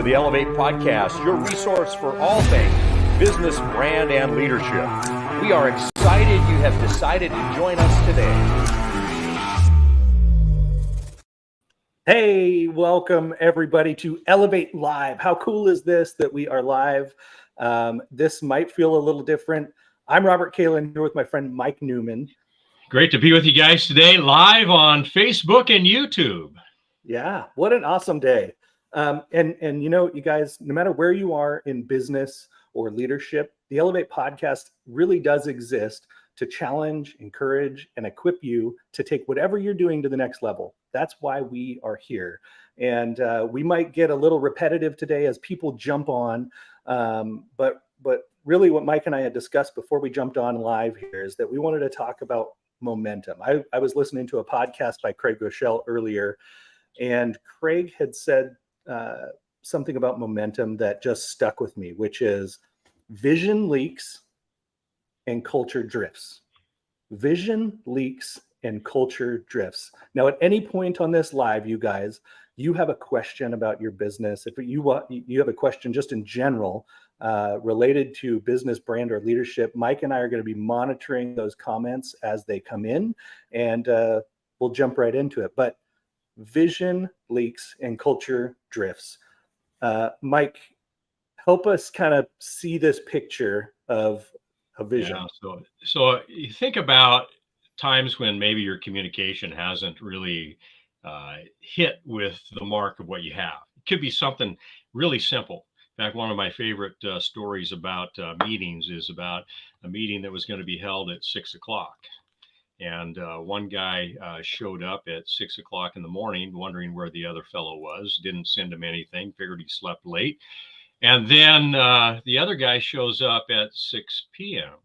the Elevate Podcast, your resource for all things business, brand, and leadership. We are excited you have decided to join us today. Hey, welcome everybody to Elevate Live. How cool is this that we are live? This might feel a little different. I'm Robert Kalin here with my friend Mike Newman. Great to be with you guys today, live on Facebook and YouTube. Yeah, what an awesome day. And you know, you guys, no matter where you are in business or leadership, the Elevate Podcast really does exist to challenge, encourage, and equip you to take whatever you're doing to the next level. That's why we are here. And we might get a little repetitive today as people jump on. But really what Mike and I had discussed before we jumped on live here is that we wanted to talk about momentum. I was listening to a podcast by Craig Groeschel earlier, and Craig had said something about momentum that just stuck with me, which is vision leaks and culture drifts. Vision leaks and culture drifts. Now, at any point on this live, you guys, you have a question about your business. If you have a question just in general related to business, brand, or leadership, Mike and I are going to be monitoring those comments as they come in, and we'll jump right into it. But vision leaks and culture drifts. Mike, help us kind of see this picture of a vision. Yeah, so you think about times when maybe your communication hasn't really hit with the mark of what you have. It could be something really simple. In fact, one of my favorite stories about meetings is about a meeting that was going to be held at 6 o'clock. And one guy showed up at 6 o'clock in the morning, wondering where the other fellow was, didn't send him anything, figured he slept late. And then the other guy shows up at 6 p.m.,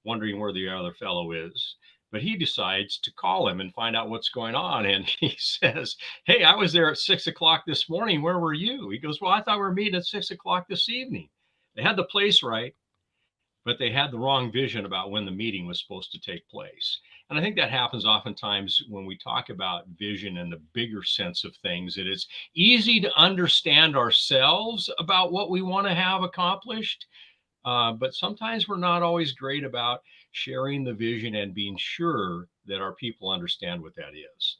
wondering where the other fellow is. But he decides to call him and find out what's going on. And he says, "Hey, I was there at 6 o'clock this morning. Where were you?" He goes, "Well, I thought we were meeting at 6 o'clock this evening." They had the place right, but they had the wrong vision about when the meeting was supposed to take place. And I think that happens oftentimes when we talk about vision in the bigger sense of things, that it's easy to understand ourselves about what we want to have accomplished. But sometimes we're not always great about sharing the vision and being sure that our people understand what that is.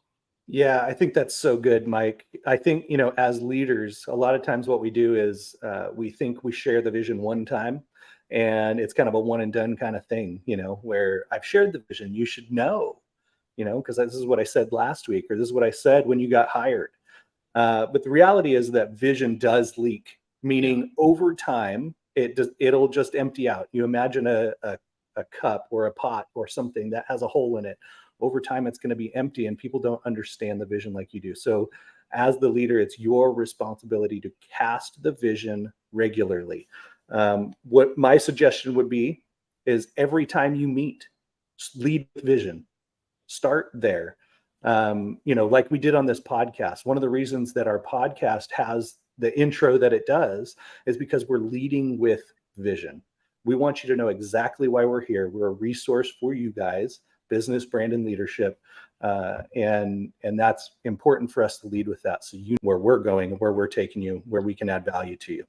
Yeah, I think that's so good, Mike. I think, you know, as leaders, a lot of times what we do is we think we share the vision one time, and it's kind of a one and done kind of thing, you know, where I've shared the vision, you should know, you know, because this is what I said last week, or this is what I said when you got hired. But the reality is that vision does leak, meaning over time, it'll just empty out. You imagine a cup or a pot or something that has a hole in it. Over time, it's going to be empty, and people don't understand the vision like you do. So as the leader, it's your responsibility to cast the vision regularly. What my suggestion would be is every time you meet, lead with vision. Start there. You know, like we did on this podcast, one of the reasons that our podcast has the intro that it does is because we're leading with vision. We want you to know exactly why we're here. We're a resource for you guys, business, brand, and leadership. And that's important for us to lead with that. So you know where we're going and where we're taking you, where we can add value to you.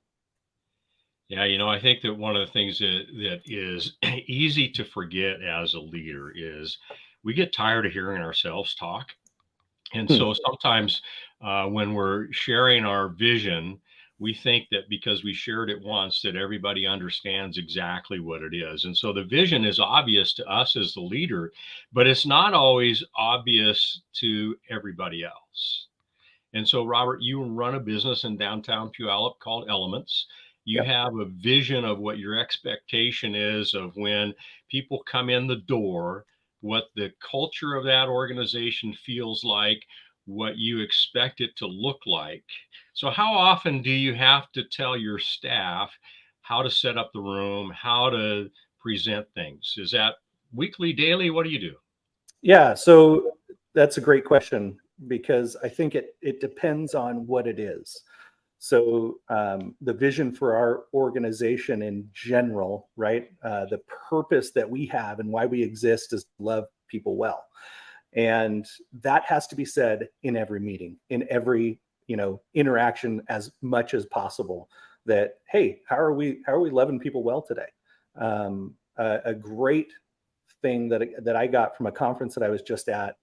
Yeah, you know, I think that one of the things that is easy to forget as a leader is we get tired of hearing ourselves talk. And so sometimes when we're sharing our vision, we think that because we shared it once that everybody understands exactly what it is. And so the vision is obvious to us as the leader, but it's not always obvious to everybody else. And so, Robert, you run a business in downtown Puyallup called Elements. You have a vision of what your expectation is of when people come in the door, what the culture of that organization feels like, what you expect it to look like. So how often do you have to tell your staff how to set up the room, how to present things? Is that weekly, daily? What do you do? Yeah, so that's a great question, because I think it depends on what it is. So the vision for our organization in general, right? The purpose that we have and why we exist is to love people well. And that has to be said in every meeting, in every interaction as much as possible. That, hey, how are we loving people well today? A great thing that I got from a conference that I was just at,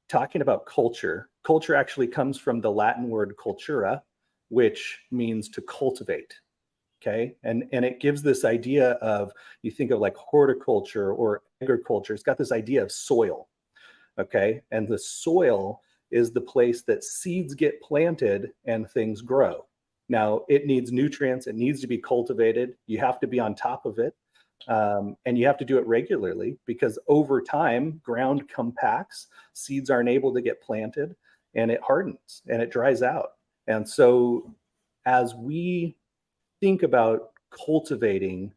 talking about culture. Culture actually comes from the Latin word cultura, which means to cultivate. Okay. And it gives this idea of, you think of like horticulture or agriculture, it's got this idea of soil. Okay. And the soil is the place that seeds get planted and things grow. Now, it needs nutrients, it needs to be cultivated. You have to be on top of it. And you have to do it regularly, because over time, ground compacts, seeds aren't able to get planted, and it hardens and it dries out. And so as we think about cultivating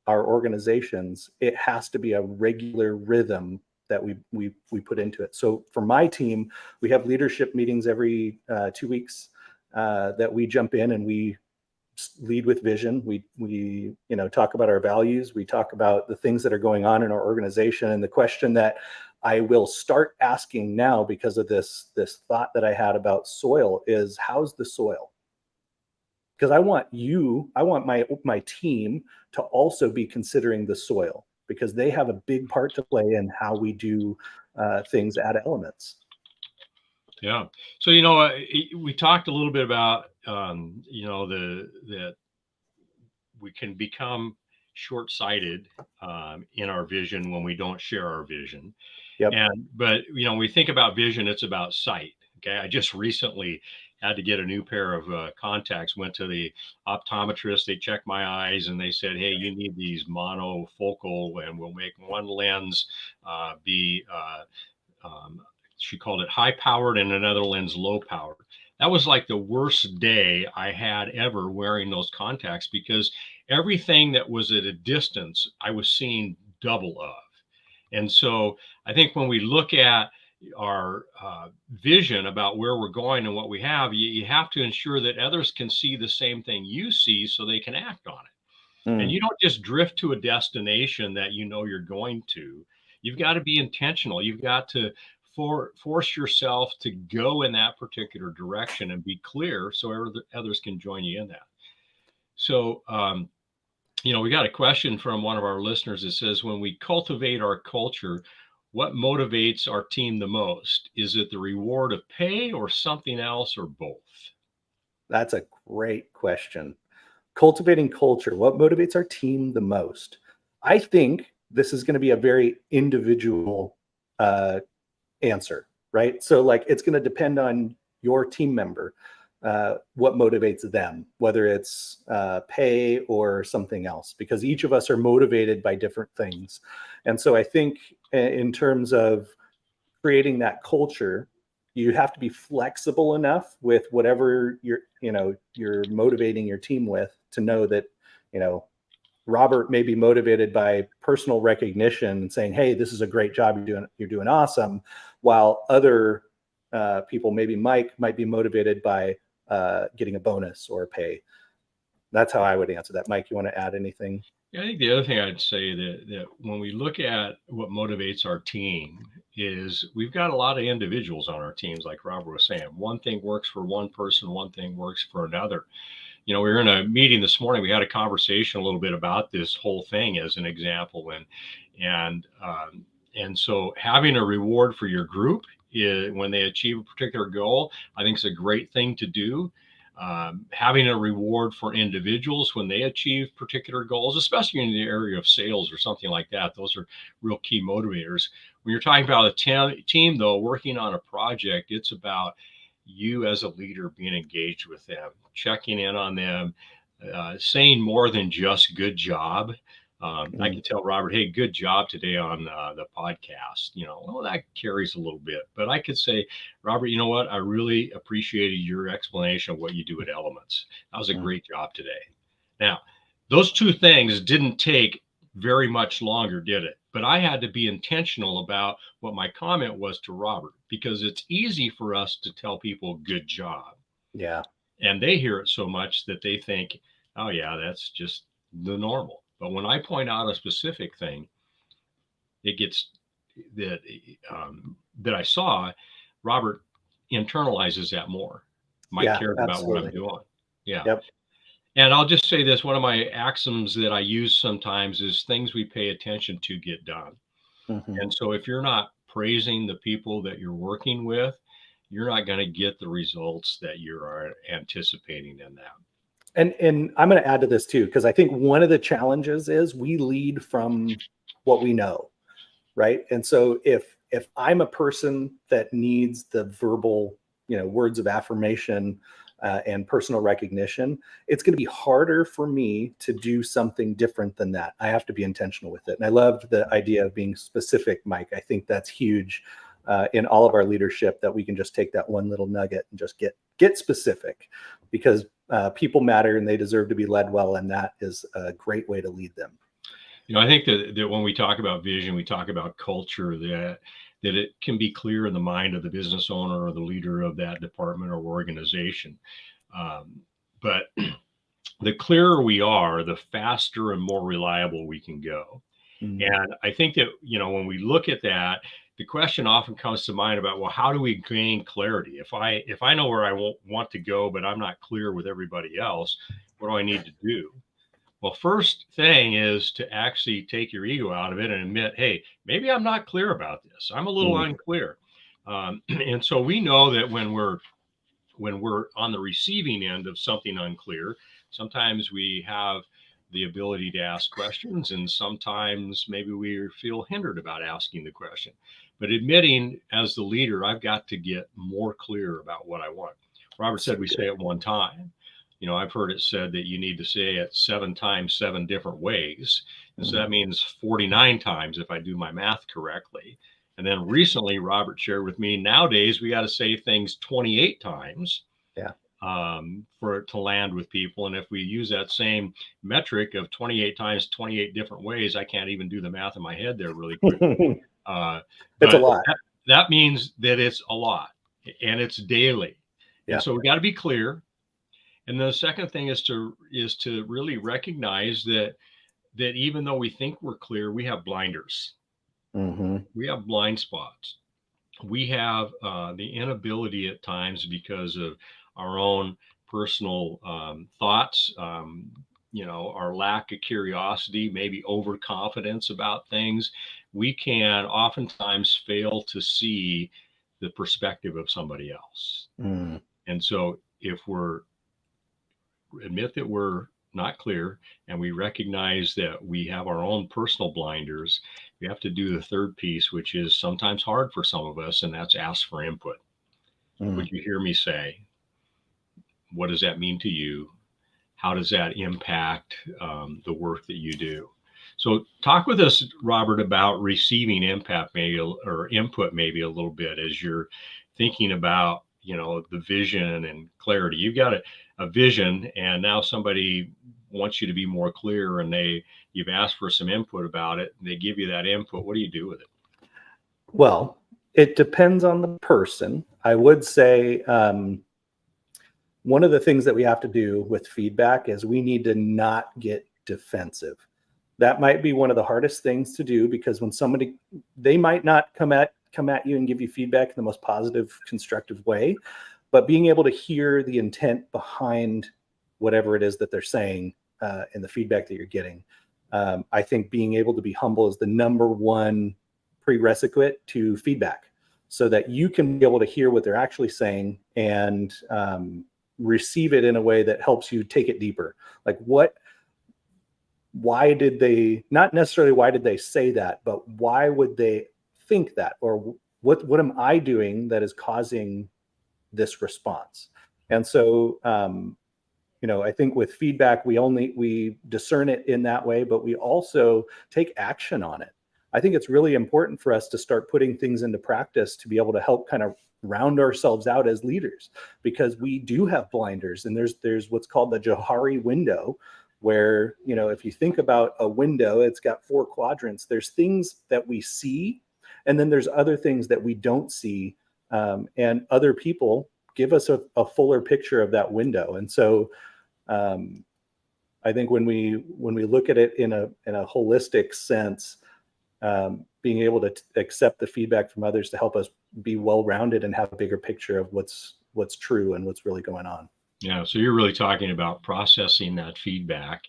our organizations, it has to be a regular rhythm that we put into it. So for my team, we have leadership meetings every 2 weeks that we jump in and we lead with vision. We talk about our values. We talk about the things that are going on in our organization. And the question that I will start asking now, because of this thought that I had about soil, is, how's the soil? Because I want my team to also be considering the soil, because they have a big part to play in how we do things at Elements. Yeah. So, we talked a little bit about, that we can become short-sighted in our vision when we don't share our vision. Yep. But when we think about vision, it's about sight. Okay. I just recently had to get a new pair of contacts, went to the optometrist. They checked my eyes and they said, hey, you need these monofocal, and we'll make one lens be, she called it high powered and another lens low powered. That was like the worst day I had ever wearing those contacts, because everything that was at a distance, I was seeing double of. And so I think when we look at our vision about where we're going and what we have, you have to ensure that others can see the same thing you see so they can act on it. And you don't just drift to a destination that you're going to. You've got to be intentional. You've got to force yourself to go in that particular direction and be clear so others can join you in that. So, we got a question from one of our listeners that says, when we cultivate our culture, what motivates our team the most? Is it the reward of pay or something else, or both? That's a great question. Cultivating culture, what motivates our team the most? I think this is going to be a very individual answer, right? So like, it's going to depend on your team member, what motivates them, whether it's pay or something else, because each of us are motivated by different things. And so I think in terms of creating that culture, you have to be flexible enough with whatever you're motivating your team with, to know that, Robert may be motivated by personal recognition and saying, hey, this is a great job, you're doing awesome, while other people, maybe Mike, might be motivated by getting a bonus or pay. That's how I would answer that. Mike, you want to add anything? Yeah, I think the other thing I'd say that when we look at what motivates our team is, we've got a lot of individuals on our teams, like Robert was saying. One thing works for one person, one thing works for another. We were in a meeting this morning. We had a conversation a little bit about this whole thing as an example, and so having a reward for your group when they achieve a particular goal, I think is a great thing to do. Having a reward for individuals when they achieve particular goals, especially in the area of sales or something like that, those are real key motivators. When you're talking about a team, though, working on a project, it's about you as a leader being engaged with them, checking in on them, saying more than just good job. I can tell Robert, hey, good job today on the podcast. Well, that carries a little bit, but I could say, Robert, you know what? I really appreciated your explanation of what you do at Elements. That was a great job today. Now, those two things didn't take very much longer, did it? But I had to be intentional about what my comment was to Robert, because it's easy for us to tell people good job. Yeah. And they hear it so much that they think, oh yeah, that's just the normal. But when I point out a specific thing, it gets that I saw, Robert internalizes that more. Might Yeah, care about what I'm absolutely. doing. Yeah. Yep. And I'll just say this, one of my axioms that I use sometimes is things we pay attention to get done. Mhm. And so if you're not praising the people that you're working with, you're not going to get the results that you are anticipating in that. And I'm going to add to this too, because I think one of the challenges is we lead from what we know, right? And so if I'm a person that needs the verbal, words of affirmation and personal recognition, it's going to be harder for me to do something different than that. I have to be intentional with it. And I loved the idea of being specific, Mike. I think that's huge in all of our leadership, that we can just take that one little nugget and just get specific, because people matter and they deserve to be led well, and that is a great way to lead them. I think that when we talk about vision, we talk about culture, that it can be clear in the mind of the business owner or the leader of that department or organization. But the clearer we are, the faster and more reliable we can go. Mm. And I think that, when we look at that, the question often comes to mind about, well, how do we gain clarity? If I know where I want to go, but I'm not clear with everybody else, what do I need to do? Well, first thing is to actually take your ego out of it and admit, hey, maybe I'm not clear about this. I'm a little unclear. And so we know that when we're on the receiving end of something unclear, sometimes we have the ability to ask questions, and sometimes maybe we feel hindered about asking the question. But admitting, as the leader, I've got to get more clear about what I want. Robert said we say it one time. I've heard it said that you need to say it 7 times, 7 different ways. And so that means 49 times if I do my math correctly. And then recently, Robert shared with me, nowadays we got to say things 28 times for it to land with people. And if we use that same metric of 28 times, 28 different ways, I can't even do the math in my head there really quick. It's a lot. That means that it's a lot, and it's daily. Yeah. And so we got to be clear. And the second thing is to really recognize that even though we think we're clear, we have blinders. Mm-hmm. We have blind spots. We have the inability at times, because of our own personal thoughts, our lack of curiosity, maybe overconfidence about things. We can oftentimes fail to see the perspective of somebody else. Mm. And so if we're admit that we're not clear and we recognize that we have our own personal blinders, we have to do the third piece, which is sometimes hard for some of us, and that's ask for input. Would you hear me say? What does that mean to you? How does that impact the work that you do? So talk with us, Robert, about receiving impact maybe, or input maybe a little bit, as you're thinking about, the vision and clarity. You've got a vision, and now somebody wants you to be more clear, and you've asked for some input about it, and they give you that input. What do you do with it? Well, it depends on the person. I would say one of the things that we have to do with feedback is we need to not get defensive. That might be one of the hardest things to do, because when they might not come at you and give you feedback in the most positive, constructive way, but being able to hear the intent behind whatever it is that they're saying in the feedback that you're getting. I think being able to be humble is the number one prerequisite to feedback, so that you can be able to hear what they're actually saying and receive it in a way that helps you take it deeper. Like why did they, not necessarily why did they say that, but why would they think that? Or what am I doing that is causing this response? And so, I think with feedback, we discern it in that way, but we also take action on it. I think it's really important for us to start putting things into practice to be able to help kind of round ourselves out as leaders, because we do have blinders, and there's what's called the Johari window, where, if you think about a window, it's got 4 quadrants. There's things that we see, and then there's other things that we don't see, and other people give us a fuller picture of that window. And so I think when we look at it in a holistic sense, being able to accept the feedback from others to help us be well-rounded and have a bigger picture of what's true and what's really going on. Yeah. So you're really talking about processing that feedback,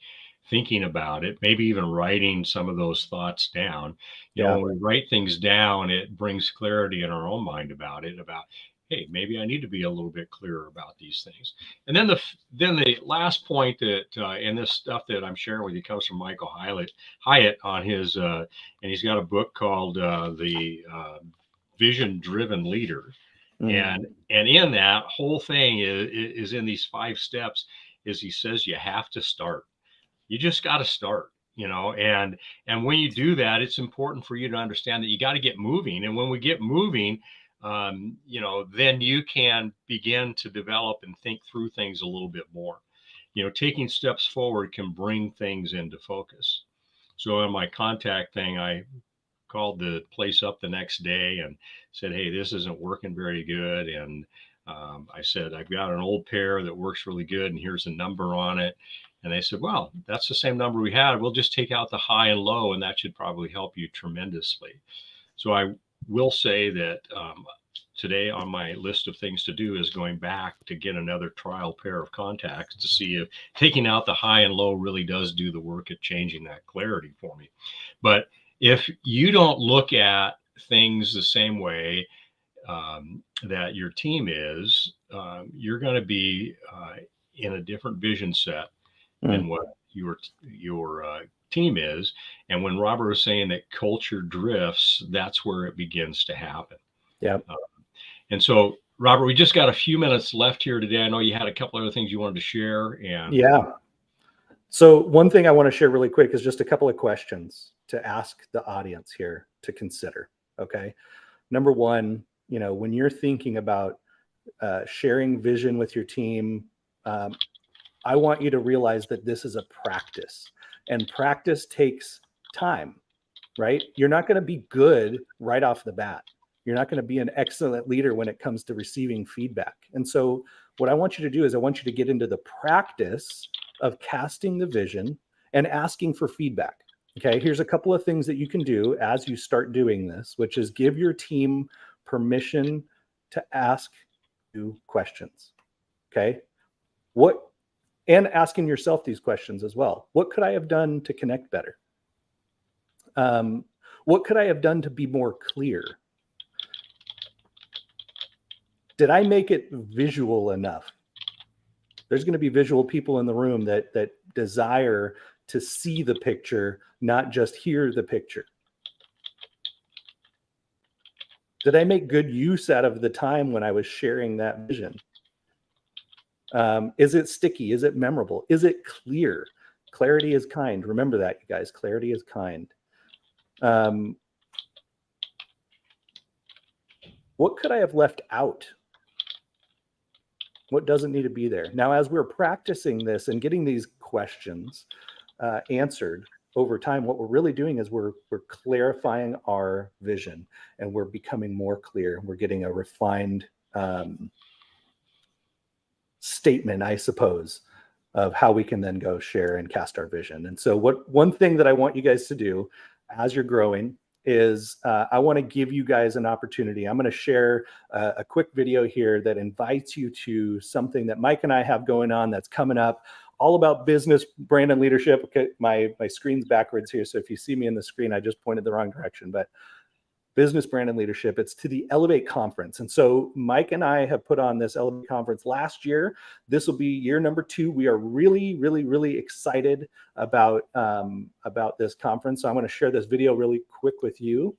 thinking about it, maybe even writing some of those thoughts down. You know, when we write things down, it brings clarity in our own mind about it, about, hey, maybe I need to be a little bit clearer about these things. And then the last point that and this stuff that I'm sharing with you comes from Michael Hyatt on his and he's got a book called the Vision Driven Leader. And in that whole thing is in these 5 steps, is he says you have to start. You just got to start, you know, and when you do that, it's important for you to understand that you got to get moving. And when we get moving, you know, then you can begin to develop and think through things a little bit more. You know, taking steps forward can bring things into focus. So in my contact thing, I called the place up the next day and said, hey, this isn't working very good. And I said, I've got an old pair that works really good, and here's a number on it. And they said, well, that's the same number we had. We'll just take out the high and low, and that should probably help you tremendously. So I will say that today on my list of things to do is going back to get another trial pair of contacts to see if taking out the high and low really does do the work at changing that clarity for me. But if you don't look at things the same way that your team is, you're going to be in a different vision set than what your team is. And when Robert was saying that culture drifts, that's where it begins to happen. Yeah. And so, Robert, we just got a few minutes left here today. I know you had a couple other things you wanted to share. And yeah. So one thing I want to share really quick is just a couple of questions to ask the audience here to consider. Okay. Number one, you know, when you're thinking about sharing vision with your team, I want you to realize that this is a practice, and practice takes time, right? You're not going to be good right off the bat. You're not going to be an excellent leader when it comes to receiving feedback. And so what I want you to do is I want you to get into the practice of casting the vision and asking for feedback. Okay, here's a couple of things that you can do as you start doing this, which is give your team permission to ask you questions. Okay, and asking yourself these questions as well. What could I have done to connect better? What could I have done to be more clear? Did I make it visual enough? There's going to be visual people in the room that desire to see the picture, not just hear the picture. Did I make good use out of the time when I was sharing that vision? Is it sticky? Is it memorable? Is it clear? Clarity is kind. Remember that, you guys. Clarity is kind. What could I have left out? What doesn't need to be there? Now, as we're practicing this and getting these questions answered over time, what we're really doing is we're clarifying our vision, and we're becoming more clear. We're getting a refined statement, I suppose, of how we can then go share and cast our vision. And so one thing that I want you guys to do as you're growing is I want to give you guys an opportunity. I'm going to share a quick video here that invites you to something that Mike and I have going on that's coming up, all about business, brand, and leadership. Okay, my screen's backwards here, so if you see me in the screen, I just pointed the wrong direction. But business, brand, and leadership, it's to the Elevate Conference. And so Mike and I have put on this Elevate Conference last year. This will be year number 2. We are really, really, really excited about this conference. So I'm going to share this video really quick with you.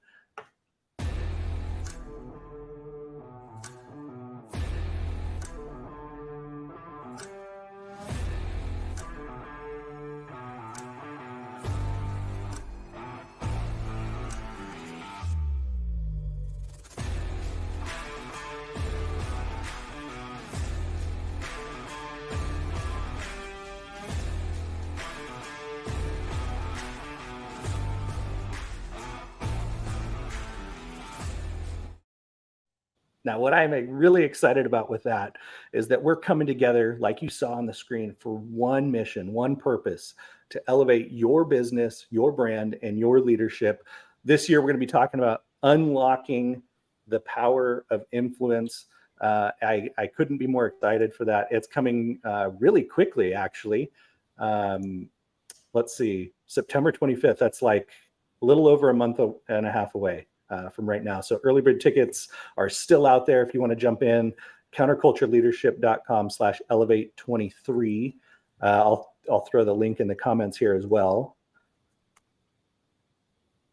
Now, what I'm really excited about with that is that we're coming together, like you saw on the screen, for one mission, one purpose: to elevate your business, your brand, and your leadership this year we're going to be talking about unlocking the power of influence. I couldn't be more excited for that. It's coming really quickly, actually. Let's see, September 25th. That's like a little over a month and a half away from right now. So early bird tickets are still out there if you want to jump in. countercultureleadership.com/elevate23. I'll throw the link in the comments here as well.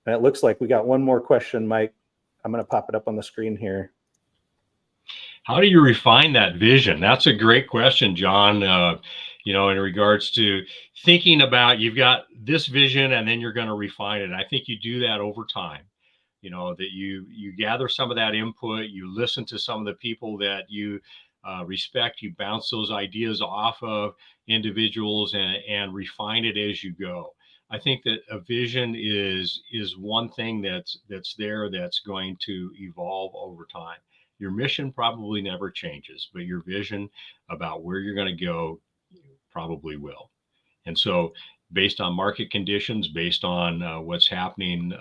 And it looks like we got one more question, Mike. I'm going to pop it up on the screen here. How do you refine that vision? That's a great question, John. In regards to thinking about, you've got this vision and then you're going to refine it. And I think you do that over time. That you gather some of that input, you listen to some of the people that you respect, you bounce those ideas off of individuals and refine it as you go. I think that a vision is one thing that's there that's going to evolve over time. Your mission probably never changes, but your vision about where you're going to go probably will. And so based on market conditions, based on what's happening,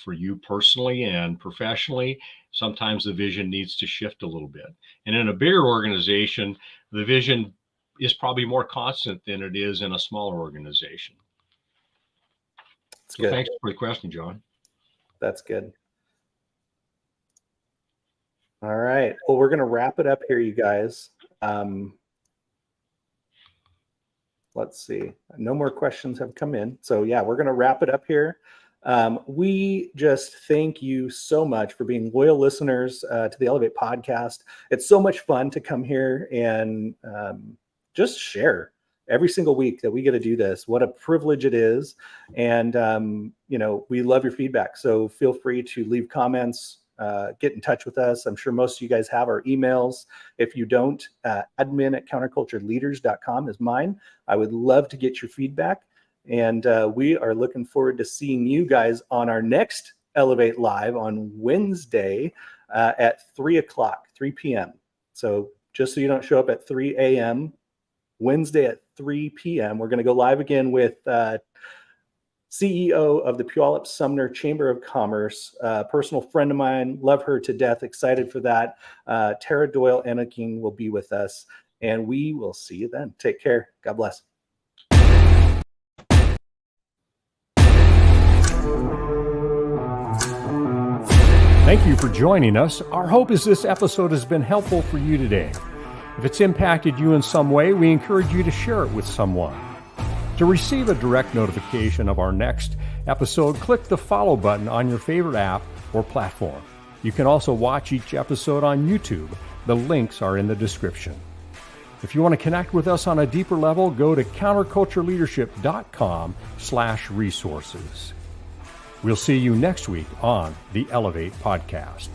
for you personally and professionally, sometimes the vision needs to shift a little bit. And in a bigger organization, the vision is probably more constant than it is in a smaller organization. So thanks for the question, John. That's good. All right. Well, we're going to wrap it up here, you guys. Let's see. No more questions have come in. So yeah, we're going to wrap it up here. We just thank you so much for being loyal listeners to the Elevate podcast. It's so much fun to come here and just share every single week that we get to do this. What a privilege it is. And, we love your feedback. So feel free to leave comments, get in touch with us. I'm sure most of you guys have our emails. If you don't, admin@countercultureleaders.com is mine. I would love to get your feedback. And we are looking forward to seeing you guys on our next Elevate Live on Wednesday at 3 p.m. So just so you don't show up at 3 a.m., Wednesday at 3 p.m., we're going to go live again with CEO of the Puyallup Sumner Chamber of Commerce, personal friend of mine, love her to death, excited for that. Tara Doyle Enneking will be with us, and we will see you then. Take care. God bless. Thank you for joining us. Our hope is this episode has been helpful for you today. If it's impacted you in some way, we encourage you to share it with someone. To receive a direct notification of our next episode, click the follow button on your favorite app or platform. You can also watch each episode on YouTube. The links are in the description. If you want to connect with us on a deeper level, go to countercultureleadership.com/resources. We'll see you next week on the Elevate Podcast.